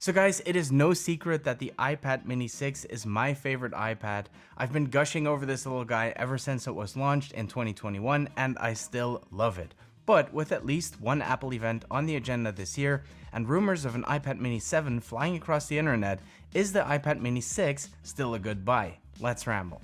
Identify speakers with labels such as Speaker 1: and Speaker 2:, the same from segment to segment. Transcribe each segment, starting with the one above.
Speaker 1: So guys, it is no secret that the iPad mini 6 is my favorite iPad. I've been gushing over this little guy ever since it was launched in 2021 and I still love it. But with at least one Apple event on the agenda this year and rumors of an iPad mini 7 flying across the internet, is the iPad mini 6 still a good buy? Let's ramble.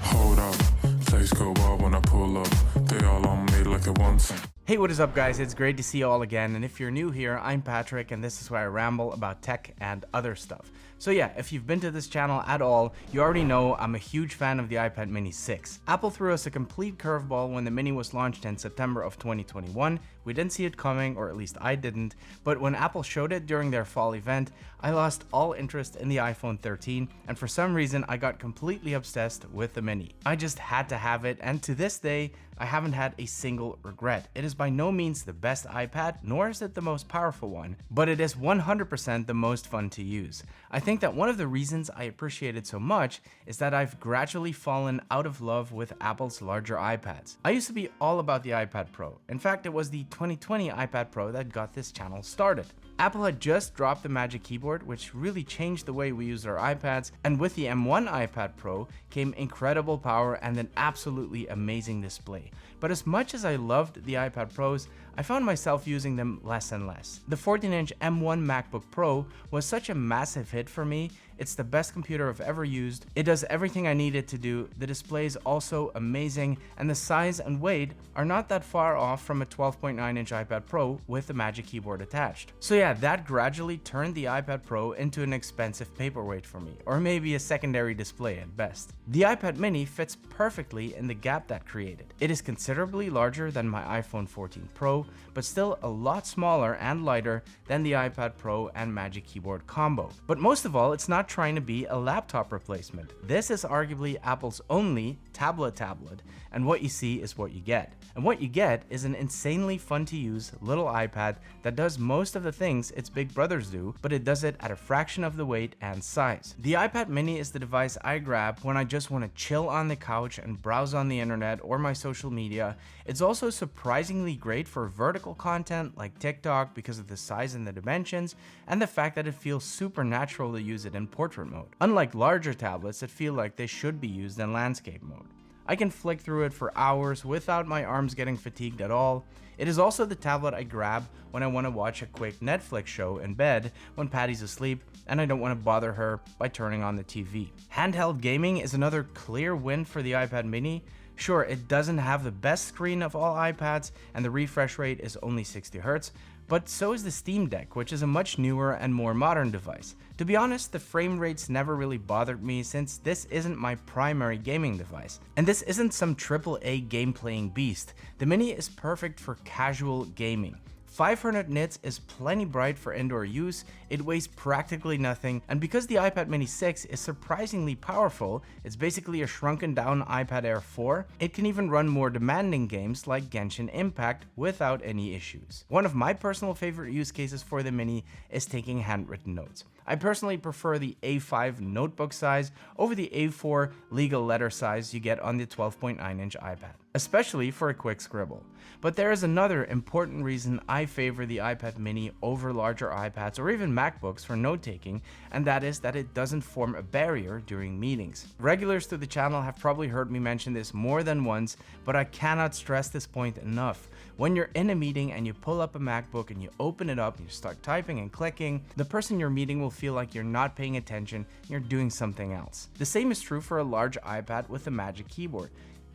Speaker 2: Hold up, face go wild when I pull up. They all on me like they want some.
Speaker 1: Hey, what is up guys? It's great to see you all again, and if you're new here, I'm Patrick and this is where I ramble about tech and other stuff. So yeah, if you've been to this channel at all, you already know I'm a huge fan of the iPad mini 6. Apple threw us a complete curveball when the mini was launched in September of 2021. We didn't see it coming, or at least I didn't, but when Apple showed it during their fall event, I lost all interest in the iPhone 13, and for some reason I got completely obsessed with the mini. I just had to have it, and to this day, I haven't had a single regret. It is by no means the best iPad, nor is it the most powerful one, but it is 100% the most fun to use. I think that one of the reasons I appreciate it so much is that I've gradually fallen out of love with Apple's larger iPads. I used to be all about the iPad Pro. In fact, it was the 2020 iPad Pro that got this channel started. Apple had just dropped the Magic Keyboard, which really changed the way we use our iPads, and with the M1 iPad Pro came incredible power and an absolutely amazing display. But as much as I loved the iPad Pros, I found myself using them less and less. The 14-inch M1 MacBook Pro was such a massive hit for me. It's the best computer I've ever used. It does everything I need it to do. The display is also amazing, and the size and weight are not that far off from a 12.9-inch iPad Pro with the Magic Keyboard attached. So yeah, that gradually turned the iPad Pro into an expensive paperweight for me, or maybe a secondary display at best. The iPad mini fits perfectly in the gap that created. It is considerably larger than my iPhone 14 Pro, but still a lot smaller and lighter than the iPad Pro and Magic Keyboard combo. But most of all, it's not trying to be a laptop replacement. This is arguably Apple's only tablet, and what you see is what you get. And what you get is an insanely fun to use little iPad that does most of the things its big brothers do, but it does it at a fraction of the weight and size. The iPad mini is the device I grab when I just want to chill on the couch and browse on the internet or my social media. It's also surprisingly great for vertical content like TikTok because of the size and the dimensions, and the fact that it feels super natural to use it in portrait mode, unlike larger tablets that feel like they should be used in landscape mode. I can flick through it for hours without my arms getting fatigued at all. It is also the tablet I grab when I want to watch a quick Netflix show in bed when Patty's asleep and I don't want to bother her by turning on the TV. Handheld gaming is another clear win for the iPad mini. Sure, it doesn't have the best screen of all iPads and the refresh rate is only 60Hz, but so is the Steam Deck, which is a much newer and more modern device. To be honest, the frame rates never really bothered me since this isn't my primary gaming device. And this isn't some AAA game playing beast. The mini is perfect for casual gaming. 500 nits is plenty bright for indoor use, it weighs practically nothing, and because the iPad mini 6 is surprisingly powerful, it's basically a shrunken down iPad Air 4, it can even run more demanding games like Genshin Impact without any issues. One of my personal favorite use cases for the mini is taking handwritten notes. I personally prefer the A5 notebook size over the A4 legal letter size you get on the 12.9-inch iPad, especially for a quick scribble. But there is another important reason I favor the iPad mini over larger iPads or even MacBooks for note-taking, and that is that it doesn't form a barrier during meetings. Regulars to the channel have probably heard me mention this more than once, but I cannot stress this point enough. When you're in a meeting and you pull up a MacBook and you open it up and you start typing and clicking, the person you're meeting will feel like you're not paying attention, you're doing something else. The same is true for a large iPad with a Magic Keyboard.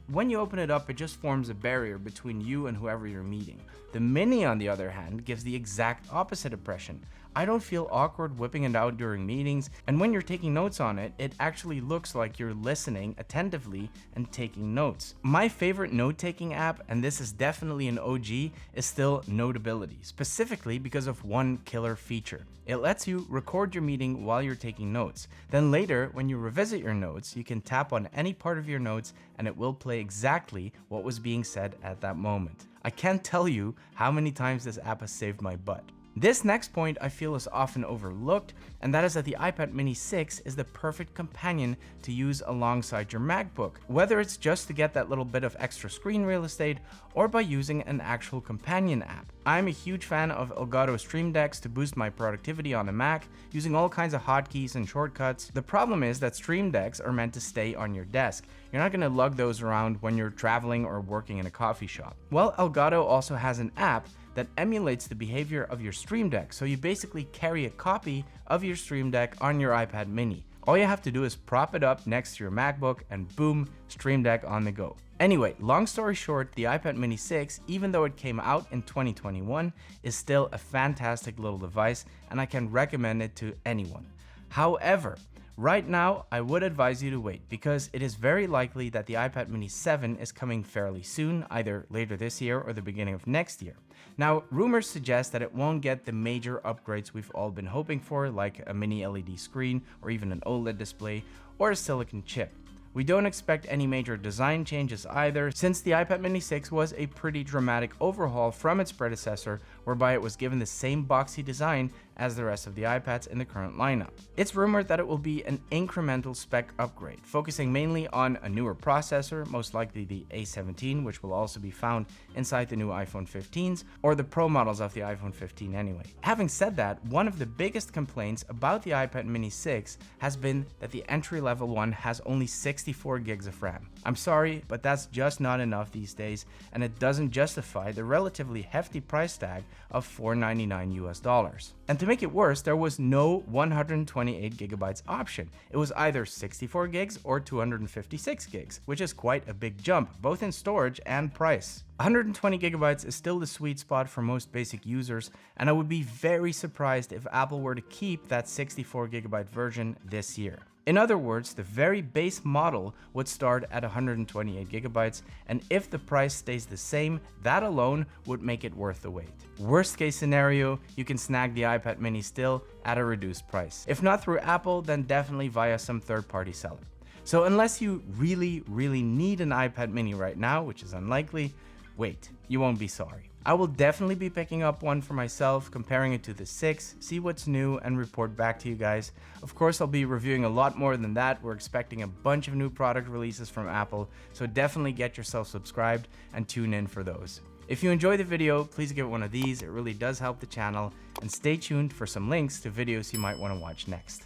Speaker 1: When you open it up, it just forms a barrier between you and whoever you're meeting. The mini, on the other hand, gives the exact opposite impression. I don't feel awkward whipping it out during meetings, and when you're taking notes on it, it actually looks like you're listening attentively and taking notes. My favorite note-taking app, and this is definitely an OG, is still Notability, specifically because of one killer feature. It lets you record your meeting while you're taking notes. Then later, when you revisit your notes, you can tap on any part of your notes and it will play exactly what was being said at that moment. I can't tell you how many times this app has saved my butt. This next point I feel is often overlooked, and that is that the iPad mini 6 is the perfect companion to use alongside your MacBook, whether it's just to get that little bit of extra screen real estate or by using an actual companion app. I'm a huge fan of Elgato Stream Decks to boost my productivity on a Mac, using all kinds of hotkeys and shortcuts. The problem is that Stream Decks are meant to stay on your desk. You're not going to lug those around when you're traveling or working in a coffee shop. Well, Elgato also has an app that emulates the behavior of your Stream Deck, so you basically carry a copy of your Stream Deck on your iPad mini. All you have to do is prop it up next to your MacBook and boom, Stream Deck on the go. Anyway, long story short, the iPad mini 6, even though it came out in 2021, is still a fantastic little device and I can recommend it to anyone. However, right now, I would advise you to wait because it is very likely that the iPad mini 7 is coming fairly soon, either later this year or the beginning of next year. Now, rumors suggest that it won't get the major upgrades we've all been hoping for, like a mini LED screen or even an OLED display or a silicon chip. We don't expect any major design changes either, since the iPad mini 6 was a pretty dramatic overhaul from its predecessor, whereby it was given the same boxy design as the rest of the iPads in the current lineup. It's rumored that it will be an incremental spec upgrade, focusing mainly on a newer processor, most likely the A17, which will also be found inside the new iPhone 15s, or the Pro models of the iPhone 15 anyway. Having said that, one of the biggest complaints about the iPad mini 6 has been that the entry-level one has only 64 gigs of RAM. I'm sorry, but that's just not enough these days, and it doesn't justify the relatively hefty price tag of $499 US. And to make it worse, there was no 128 gigabytes option. It was either 64 gigs or 256 gigs, which is quite a big jump, both in storage and price. 120 gigabytes is still the sweet spot for most basic users, and I would be very surprised if Apple were to keep that 64 gigabyte version this year. In other words, the very base model would start at 128 gigabytes, and if the price stays the same, that alone would make it worth the wait. Worst case scenario, you can snag the iPad mini still at a reduced price. If not through Apple, then definitely via some third-party seller. So unless you really need an iPad mini right now, which is unlikely, wait, you won't be sorry. I will definitely be picking up one for myself, comparing it to the 6, see what's new, and report back to you guys. Of course, I'll be reviewing a lot more than that. We're expecting a bunch of new product releases from Apple, so definitely get yourself subscribed and tune in for those. If you enjoyed the video, please give it one of these. It really does help the channel, and stay tuned for some links to videos you might want to watch next.